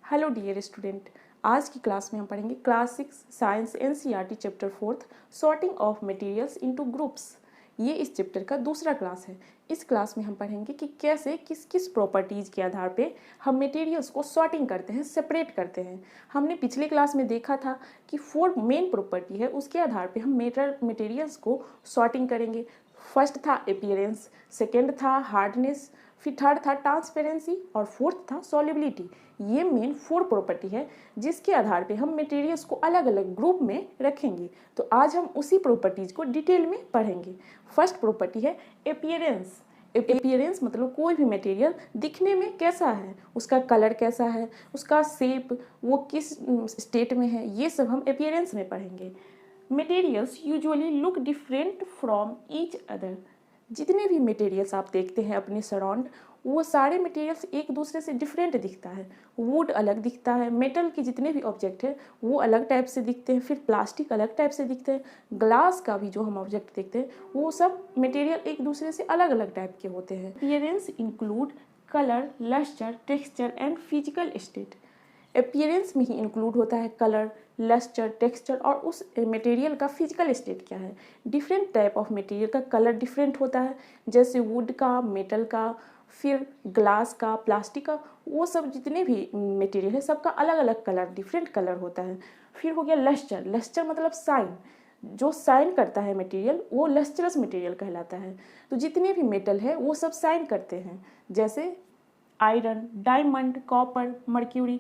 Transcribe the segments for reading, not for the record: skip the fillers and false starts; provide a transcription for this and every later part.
Hello dear student, आज की class में हम पढ़ेंगे class 6 science NCERT chapter 4 sorting of materials into groups. ये इस चैप्टर का दूसरा क्लास है। इस क्लास में हम पढ़ेंगे कि कैसे किस किस प्रॉपर्टीज़ के आधार पे हम मटेरियल्स को सॉर्टिंग करते हैं, सेपरेट करते हैं। हमने पिछले क्लास में देखा था कि 4 मेन प्रॉपर्टी है, उसके आधार पे हम मटेरियल्स को सॉर्टिंग करेंगे। फर्स्ट था अपीयरेंस, सेकेंड था हार्डनेस, फिर थर्ड था ट्रांसपेरेंसी और फोर्थ था सॉल्युबिलिटी। ये मेन 4 प्रॉपर्टी है जिसके आधार पे हम मटेरियल्स को अलग अलग ग्रुप में रखेंगे। तो आज हम उसी प्रॉपर्टीज को डिटेल में पढ़ेंगे। फर्स्ट प्रॉपर्टी है अपीयरेंस। अपीयरेंस मतलब कोई भी मटेरियल दिखने में कैसा है, उसका कलर कैसा है, उसका शेप, वो किस स्टेट में है, ये सब हम अपीयरेंस में पढ़ेंगे। Materials usually look different from each other. जितने भी मटेरियल्स आप देखते हैं अपने सराउंड, वो सारे मटेरियल्स एक दूसरे से डिफरेंट दिखता है। वुड अलग दिखता है, मेटल के जितने भी ऑब्जेक्ट हैं वो अलग टाइप से दिखते हैं, फिर प्लास्टिक अलग टाइप से दिखते हैं, ग्लास का भी जो हम ऑब्जेक्ट देखते हैं वो सब मटेरियल एक दूसरे से अलग अलग टाइप के होते हैं। Appearance include colour, lustre, texture and physical state. Appearance में ही इंक्लूड होता है कलर, लस्टर, टेक्सचर और उस मटेरियल का फिजिकल स्टेट क्या है। डिफरेंट टाइप ऑफ मटेरियल का कलर डिफरेंट होता है, जैसे वुड का, मेटल का, फिर ग्लास का, प्लास्टिक का, वो सब जितने भी मटेरियल है सबका अलग अलग कलर, डिफरेंट कलर होता है। फिर हो गया लस्टर। लस्टर मतलब साइन, जो साइन करता है मटेरियल वो लस्टरस मटेरियल कहलाता है। तो जितने भी मेटल है वो सब साइन करते हैं, जैसे आयरन, डायमंड, कॉपर, मर्क्यूरी,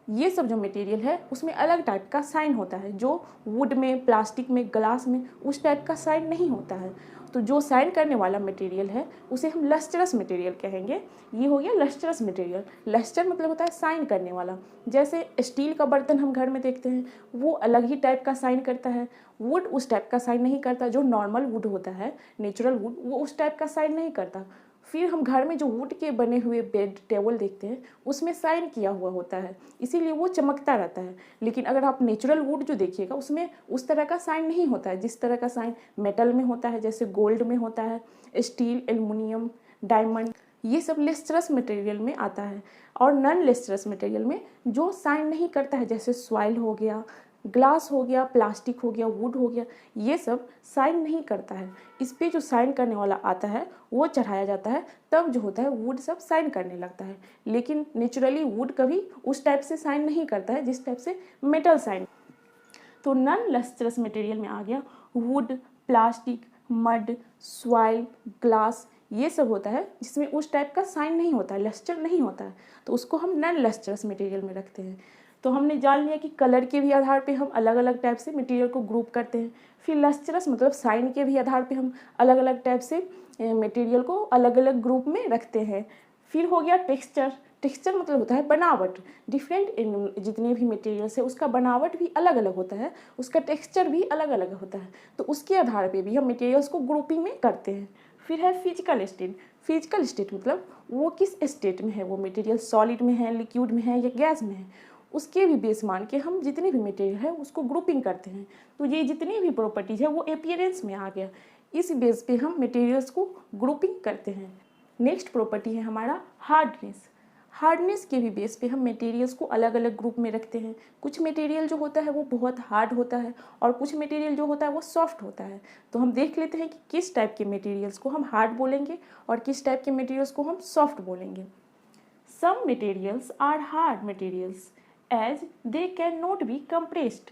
ये सब जो मटेरियल है उसमें अलग टाइप का साइन होता है, जो वुड में, प्लास्टिक में, ग्लास में उस टाइप का साइन नहीं होता है। तो जो साइन करने वाला मटेरियल है उसे हम लस्टरस मटेरियल कहेंगे। ये हो गया लस्टरस मटेरियल। लस्टर मतलब होता है साइन करने वाला। जैसे स्टील का बर्तन हम घर में देखते हैं वो अलग ही टाइप का साइन करता है, वुड उस टाइप का साइन नहीं करता। जो नॉर्मल वुड होता है, नेचुरल वुड, वो उस टाइप का साइन नहीं करता। फिर हम घर में जो वुड के बने हुए बेड, टेबल देखते हैं उसमें साइन किया हुआ होता है, इसीलिए वो चमकता रहता है। लेकिन अगर आप नेचुरल वुड जो देखिएगा उसमें उस तरह का साइन नहीं होता है जिस तरह का साइन मेटल में होता है, जैसे गोल्ड में होता है, स्टील, एल्युमिनियम, डायमंड, ये सब लस्टरस मटेरियल में आता है। और नॉन लस्टरस मटेरियल में जो साइन नहीं करता है, जैसे सॉइल हो गया, ग्लास हो गया, प्लास्टिक हो गया, वुड हो गया, ये सब साइन नहीं करता है। इस पे जो साइन करने वाला आता है वो चढ़ाया जाता है, तब जो होता है वुड सब साइन करने लगता है। लेकिन नेचुरली वुड कभी उस टाइप से साइन नहीं करता है जिस टाइप से मेटल साइन। तो नॉन लस्टरस मटेरियल में आ गया would, plastic, mud, soil, glass, ये सब होता है जिसमें उस टाइप का साइन नहीं होता है, लस्टर नहीं होता है, तो उसको हम नॉन लस्टरस मटेरियल में रखते हैं। तो हमने जान लिया कि कलर के भी आधार पे हम अलग अलग टाइप से मटेरियल को ग्रुप करते हैं। फिर लस्टरस मतलब साइन के भी आधार पे हम अलग अलग टाइप से मटेरियल को अलग अलग ग्रुप में रखते हैं। फिर हो गया टेक्सचर। टेक्सचर मतलब होता है बनावट। डिफरेंट जितने भी मटेरियल्स है उसका बनावट भी अलग अलग होता है, उसका टेक्सचर भी अलग अलग होता है, तो उसके आधार पे भी हम मटेरियल्स को ग्रुपिंग में करते हैं। फिर है फिजिकल स्टेट। फिजिकल स्टेट मतलब वो किस स्टेट में है, वो मटेरियल सॉलिड में है, लिक्विड में है या गैस में है, उसके भी बेस मान के हम जितने भी मटेरियल है उसको ग्रुपिंग करते हैं। तो ये जितनी भी प्रॉपर्टीज है वो अपीयरेंस में आ गया, इस बेस पे हम मटेरियल्स को ग्रुपिंग करते हैं। नेक्स्ट प्रॉपर्टी है हमारा हार्डनेस। हार्डनेस के भी बेस पे हम मटेरियल्स को अलग अलग ग्रुप में रखते हैं। कुछ मटेरियल जो होता है वो बहुत हार्ड होता है और कुछ मटेरियल जो होता है वो सॉफ्ट होता है। तो हम देख लेते हैं कि किस टाइप के मटेरियल्स को हम हार्ड बोलेंगे और किस टाइप के मटेरियल्स को हम सॉफ्ट बोलेंगे। Some materials are hard materials as they can not be compressed.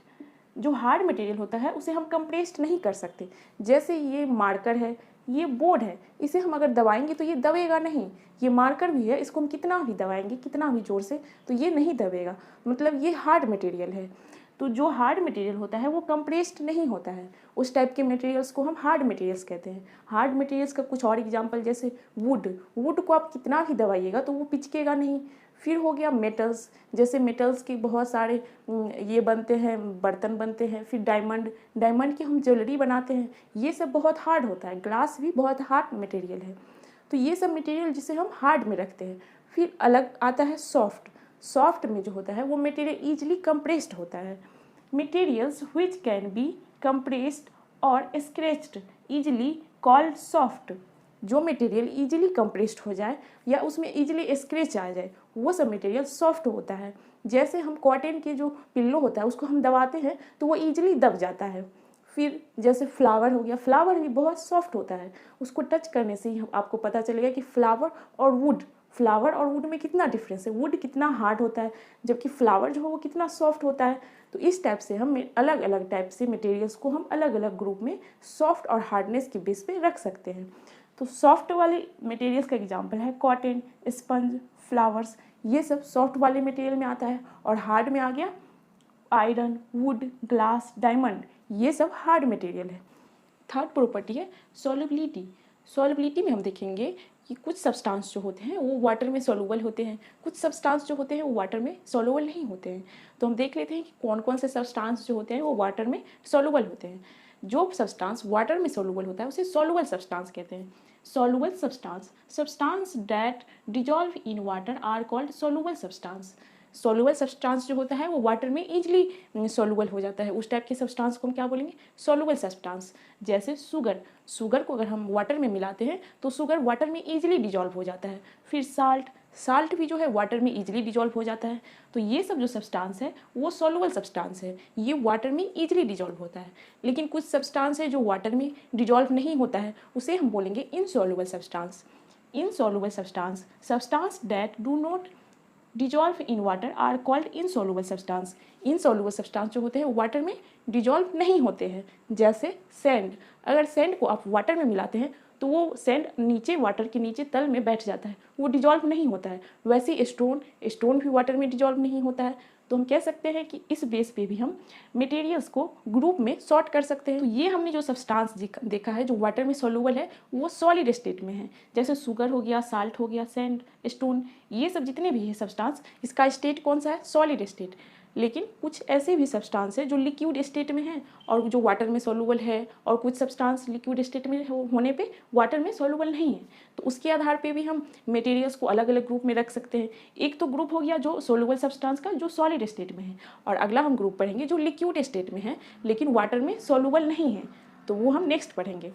जो हार्ड मटेरियल होता है उसे हम कंप्रेस्ड नहीं कर सकते। जैसे ये मार्कर है, ये बोर्ड है, इसे हम अगर दबाएंगे तो ये दबेगा नहीं। ये मार्कर भी है, इसको हम कितना भी दबाएंगे, कितना भी जोर से, तो ये नहीं दबेगा, मतलब ये हार्ड मटेरियल है। तो जो हार्ड मटेरियल होता है वो कंप्रेस्ड नहीं होता है, उस टाइप के मटेरियल्स को हम हार्ड मटेरियल्स कहते हैं। हार्ड मटेरियल्स का कुछ और एग्जांपल, जैसे वुड। वुड को आप कितना भी दबाइएगा तो वो पिचकेगा नहीं। फिर हो गया मेटल्स, जैसे मेटल्स के बहुत सारे ये बनते हैं, बर्तन बनते हैं। फिर डायमंड, डायमंड की हम ज्वेलरी बनाते हैं, ये सब बहुत हार्ड होता है। ग्लास भी बहुत हार्ड मटेरियल है। तो ये सब मटेरियल जिसे हम हार्ड में रखते हैं। फिर अलग आता है सॉफ्ट। सॉफ्ट में जो होता है वो मटेरियल ईजिली कंप्रेस्ड होता है। Materials which can be compressed और स्क्रैच्ड ईजिली कॉल्ड सॉफ्ट। जो मटेरियल ईजिली कंप्रेस्ड हो जाए या उसमें ईजिली स्क्रैच आ जाए वो सब मटेरियल सॉफ्ट होता है। जैसे हम कॉटन के जो पिल्लो होता है उसको हम दबाते हैं तो वो ईजिली दब जाता है। फिर जैसे फ्लावर हो गया, फ्लावर भी बहुत सॉफ्ट होता है, उसको टच करने से ही आपको पता चलेगा कि फ्लावर और वुड में कितना डिफरेंस है, वुड कितना हार्ड होता है जबकि फ्लावर जो है वो कितना सॉफ्ट होता है। तो इस टाइप से हम अलग अलग टाइप से मटेरियल्स को हम अलग अलग ग्रुप में सॉफ्ट और हार्डनेस के बेस पे रख सकते हैं। तो सॉफ्ट वाले मटेरियल्स का एग्जांपल है कॉटन, स्पंज, फ्लावर्स, ये सब सॉफ्ट वाले मटेरियल में आता है। और हार्ड में आ गया आयरन, वुड, ग्लास, डायमंड, ये सब हार्ड मटेरियल है। थर्ड प्रॉपर्टी है सॉल्युबिलिटी। सॉल्युबिलिटी में हम देखेंगे कि कुछ सब्सटेंस जो होते हैं वो वाटर में सॉल्युबल होते हैं, कुछ सब्सटेंस जो होते हैं वो वाटर में सॉल्युबल नहीं होते हैं। तो हम देख लेते हैं कि कौन कौन से सब्सटेंस जो होते हैं वो वाटर में सॉल्युबल होते हैं। जो सब्सटेंस वाटर में सॉल्युबल होता है उसे सॉल्युबल सब्सटेंस कहते हैं। Soluble substance that dissolve in water are called soluble substance. Soluble substance जो होता है वो वाटर में इजीली सॉल्युबल हो जाता है, उस टाइप के सब्सटेंस को हम क्या बोलेंगे, सॉल्युबल सब्सटेंस। जैसे शुगर को अगर हम वाटर में मिलाते हैं तो शुगर वाटर में इजीली डिजॉल्व हो जाता है। फिर साल्ट भी जो है वाटर में इजीली डिजॉल्व हो जाता है। तो ये सब जो सब्सटेंस है वो सॉल्युबल सब्सटेंस है, ये वाटर में इजीली डिजॉल्व होता है। लेकिन कुछ सब्सटेंस है जो वाटर में डिजॉल्व नहीं होता है, उसे हम बोलेंगे insoluble substance. Insoluble substance that do not dissolve in water are called insoluble substance. Insoluble substance जो होते हैं वो वाटर में डिजॉल्व नहीं होते हैं। जैसे सैंड, अगर सैंड को आप वाटर में मिलाते हैं तो वो सैंड नीचे वाटर के नीचे तल में बैठ जाता है, वो डिजॉल्व नहीं होता है। वैसे स्टोन भी वाटर में डिजॉल्व नहीं होता है। तो हम कह सकते हैं कि इस बेस पे भी हम मटेरियल्स को ग्रुप में सॉर्ट कर सकते हैं। तो ये हमने जो सब्सटेंस देखा है जो वाटर में सॉल्युबल है वो सॉलिड स्टेट में है। जैसे शुगर हो गया, साल्ट हो गया, सैंड, स्टोन, ये सब जितने भी है सब्सटेंस, इसका स्टेट कौन सा है, सॉलिड स्टेट। लेकिन कुछ ऐसे भी सब्सटेंस है जो लिक्विड स्टेट में है और जो वाटर में सॉल्युबल है, और कुछ सब्सटेंस लिक्विड स्टेट में होने पे वाटर में सॉल्युबल नहीं है। तो उसके आधार पे भी हम मटेरियल्स को अलग अलग ग्रुप में रख सकते हैं। एक तो ग्रुप हो गया जो सॉल्युबल सब्सटेंस का जो सॉलिड स्टेट में है, और अगला हम ग्रुप पढ़ेंगे जो लिक्विड स्टेट में है लेकिन वाटर में सॉल्युबल नहीं है, तो वो हम नेक्स्ट पढ़ेंगे।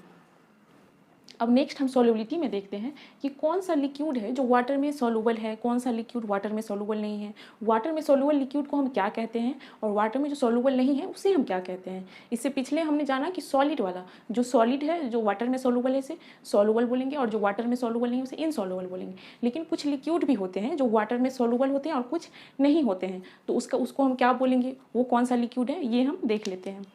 अब नेक्स्ट हम सॉल्युबिलिटी में देखते हैं कि कौन सा लिक्विड है जो वाटर में सॉल्युबल है, कौन सा लिक्विड वाटर में सॉल्युबल नहीं है। वाटर में सॉल्युबल लिक्विड को हम क्या कहते हैं और वाटर में जो सॉल्युबल नहीं है उसे हम क्या कहते हैं। इससे पिछले हमने जाना कि सॉलिड वाला, जो सॉलिड है जो वाटर में सॉल्युबल है इसे सॉल्युबल बोलेंगे, और जो वाटर में सॉल्युबल नहीं है उसे इनसॉल्युबल बोलेंगे। लेकिन कुछ लिक्विड भी होते हैं जो वाटर में सॉल्युबल होते हैं और कुछ नहीं होते हैं, तो उसको हम क्या बोलेंगे, वो कौन सा लिक्विड है ये हम देख लेते हैं।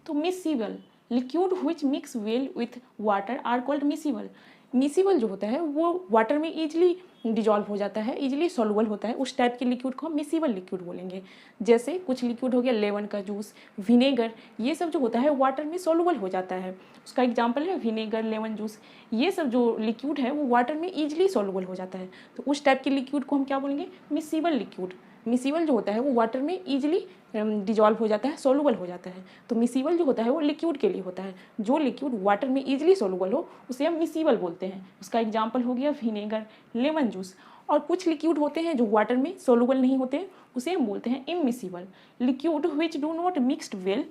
तो miscible, liquid which mix well with water are called miscible. Miscible जो होता है वो वाटर में इजीली डिजॉल्व हो जाता है, इजीली सॉल्युबल होता है, उस टाइप के लिक्विड को हम मिसिबल लिक्विड बोलेंगे। जैसे कुछ लिक्विड हो गया लेमन का जूस, विनेगर, ये सब जो होता है वाटर में सॉल्युबल हो जाता है, उसका एग्जांपल है विनेगर, लेमन जूस। ये सब जो लिक्विड है वो वाटर में इजीली सॉल्युबल हो जाता है, तो उस टाइप के लिक्विड को हम क्या बोलेंगे, मिसिबल लिक्विड। मिसिबल जो होता है वो वाटर में इजीली डिजॉल्व हो जाता है, सॉल्युबल हो जाता है। तो मिसिबल जो होता है वो लिक्विड के लिए होता है, जो लिक्विड वाटर में इजीली सॉल्युबल हो उसे हम मिसिबल बोलते हैं। उसका एग्जांपल हो गया विनेगर, लेमन जूस। और कुछ लिक्विड होते हैं जो वाटर में सॉल्युबल नहीं होते, उसे हम बोलते हैं immiscible. Liquid which do not mixed well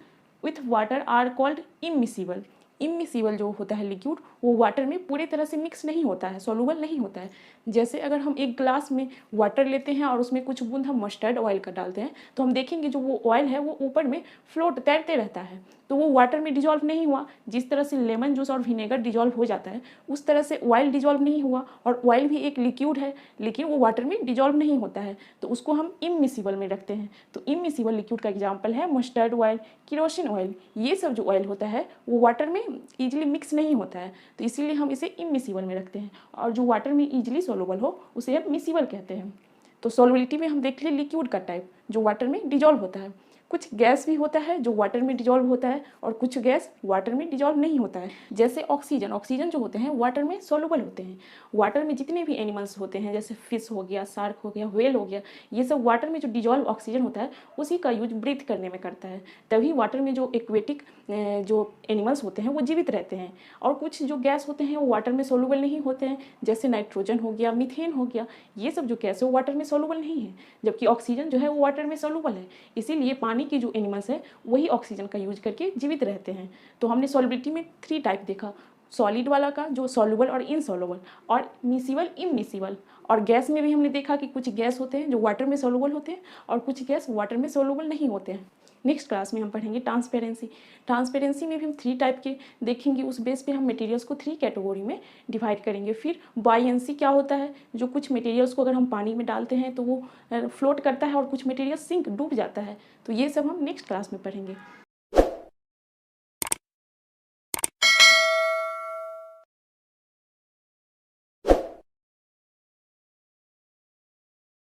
with water are called immiscible. Immiscible जो होता है लिक्विड वो वाटर में पूरे तरह से मिक्स नहीं होता है, सॉल्युबल नहीं होता है। जैसे अगर हम एक ग्लास में वाटर लेते हैं और उसमें कुछ बूंद हम मस्टर्ड ऑयल का डालते हैं, तो हम देखेंगे जो वो ऑयल है वो ऊपर में फ्लोट तैरते रहता है, तो वो वाटर में डिजॉल्व नहीं हुआ। जिस तरह से लेमन जूस और विनेगर डिजॉल्व हो जाता है उस तरह से ऑयल डिजॉल्व नहीं हुआ, और ऑयल भी एक लिक्विड है लेकिन वो वाटर में डिजॉल्व नहीं होता है, तो उसको हम इममिसिबल में रखते हैं। तो इममिसिबल लिक्विड का एग्जाम्पल है मस्टर्ड ऑयल, केरोसिन ऑयल। ये सब जो ऑयल होता है वो वाटर में ईजिली मिक्स नहीं होता है, तो इसीलिए हम इसे इममिसिबल में रखते हैं, और जो वाटर में ईजिली सॉल्युबल हो उसे हम मिसिबल कहते हैं। तो सॉल्युबिलिटी में हम देख लिए लिक्विड का टाइप जो वाटर में डिजॉल्व होता है। कुछ गैस भी होता है जो वाटर में डिजॉल्व होता है, और कुछ गैस वाटर में डिजॉल्व नहीं होता है। जैसे ऑक्सीजन जो होते हैं वाटर में सॉल्युबल होते हैं। वाटर में जितने भी एनिमल्स होते हैं जैसे फिश हो गया, शार्क हो गया, व्हेल हो गया, ये सब वाटर में जो डिजॉल्व ऑक्सीजन होता है उसी का यूज ब्रीथ करने में करता है, तभी वाटर में जो एक्वेटिक जो एनिमल्स होते हैं वो जीवित रहते हैं। और कुछ जो गैस होते हैं वो वाटर में सॉल्युबल नहीं होते हैं, जैसे नाइट्रोजन हो गया, मीथेन हो गया, ये सब जो गैस है वो वाटर में सॉल्युबल नहीं है, जबकि ऑक्सीजन जो है वो वाटर में सॉल्युबल है। इसीलिए पानी के जो एनिमल्स है वही ऑक्सीजन का यूज करके जीवित रहते हैं। तो हमने सॉल्युबिलिटी में 3 टाइप देखा, सॉलिड वाला का जो सॉल्युबल और इनसॉल्युबल, और मिसिबल, इममिसिबल, और गैस में भी हमने देखा कि कुछ गैस होते हैं जो वाटर में सोलूबल होते हैं और कुछ गैस वाटर में सोलूबल नहीं होते हैं। नेक्स्ट क्लास में हम पढ़ेंगे ट्रांसपेरेंसी। ट्रांसपेरेंसी में भी हम 3 टाइप के देखेंगे, उस बेस पे हम मटेरियल्स को 3 कैटेगरी में डिवाइड करेंगे। फिर बायएंसी क्या होता है, जो कुछ मटेरियल्स को अगर हम पानी में डालते हैं तो वो फ्लोट करता है और कुछ मटेरियल सिंक डूब जाता है। तो ये सब हम नेक्स्ट क्लास में पढ़ेंगे।